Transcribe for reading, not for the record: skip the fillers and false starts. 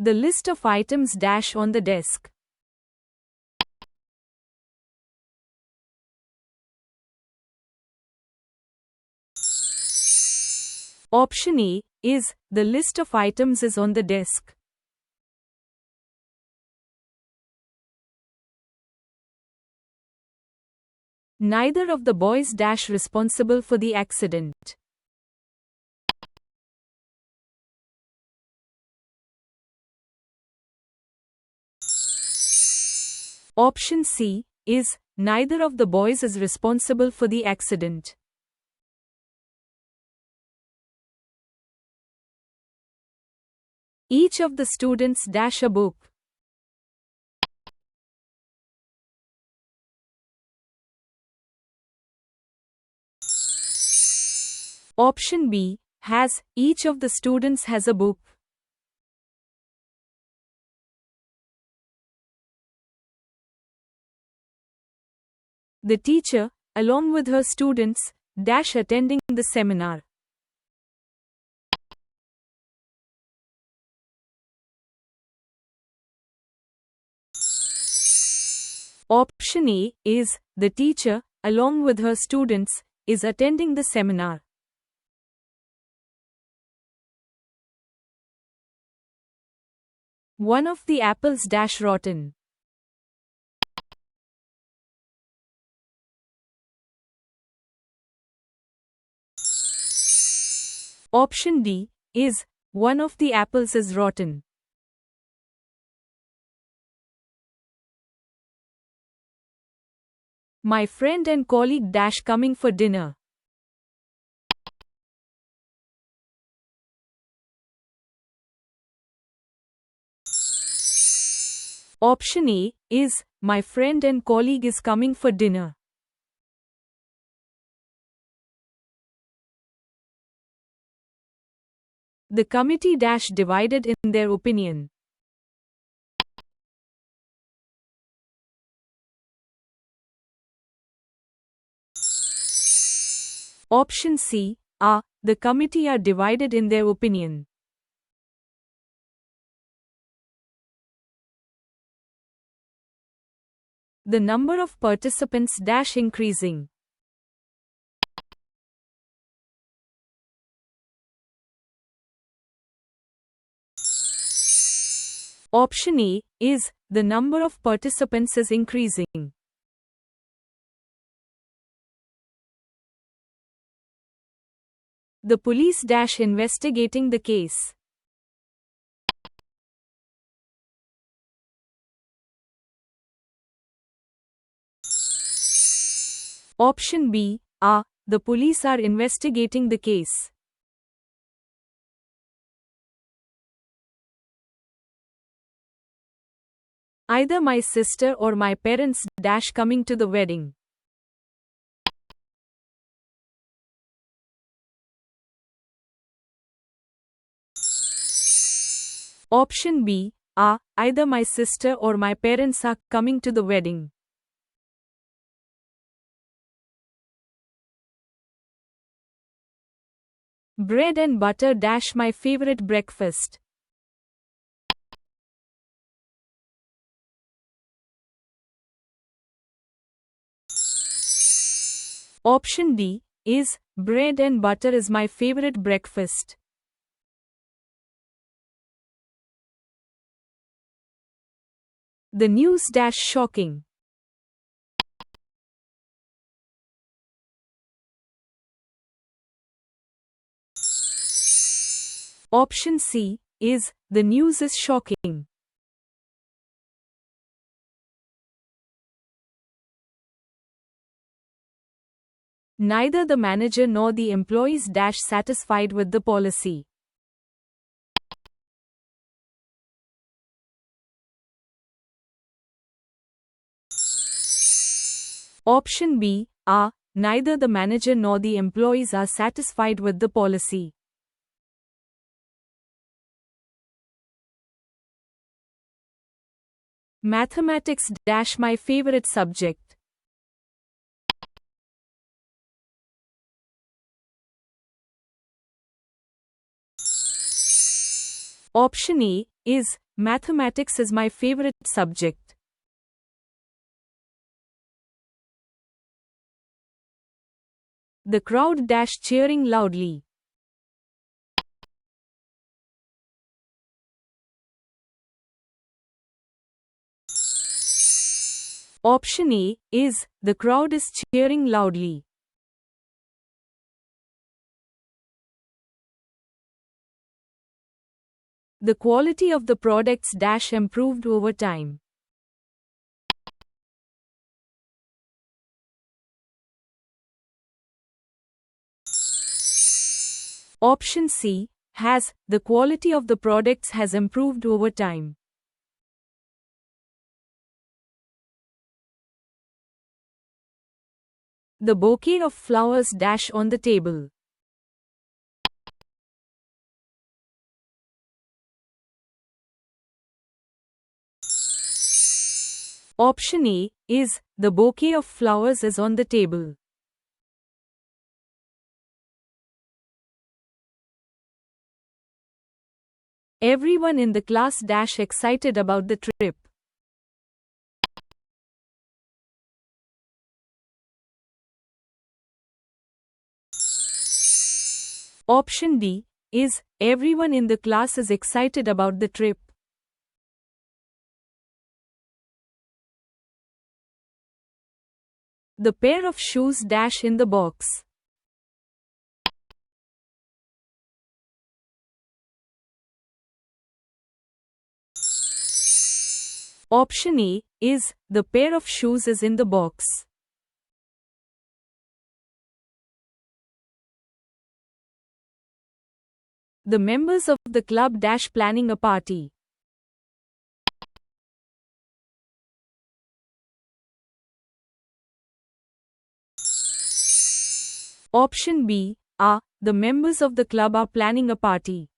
the list of items dash on the desk. Option A is, the list of items is on the desk. Neither of the boys dash responsible for the accident. Option C is, neither of the boys is responsible for the accident. Each of the students dash a book. Option B has, each of the students has a book. The teacher, along with her students, dash attending the seminar. Option A is, the teacher, along with her students, is attending the seminar. One of the apples dash rotten. Option D is, one of the apples is rotten. My friend and colleague dash coming for dinner. Option A is, my friend and colleague is coming for dinner. The committee dash divided in their opinion. Option C are, the committee are divided in their opinion. The number of participants dash increasing. Option A is, the number of participants is increasing. The police dash investigating the case. Option B are, the police are investigating the case. Either my sister or my parents dash coming to the wedding. Option B are, either my sister or my parents are coming to the wedding. Bread and butter dash my favorite breakfast. Option D is, bread and butter is my favorite breakfast. The news dash shocking. Option C is, the news is shocking. Neither the manager nor the employees dash satisfied with the policy. Option B are, neither the manager nor the employees are satisfied with the policy. Mathematics dash my favorite subject. Option A is, Mathematics is my favorite subject. The crowd cheering loudly. Option A is, the crowd is cheering loudly. The quality of the products improved over time. Option C has, the quality of the products has improved over time. The bouquet of flowers on the table. Option A is, the bouquet of flowers is on the table. Everyone in the class excited about the trip. Option D is, everyone in the class is excited about the trip. The pair of shoes in the box. Option A is, the pair of shoes is in the box. The members of the club planning a party. Option B are, the members of the club are planning a party.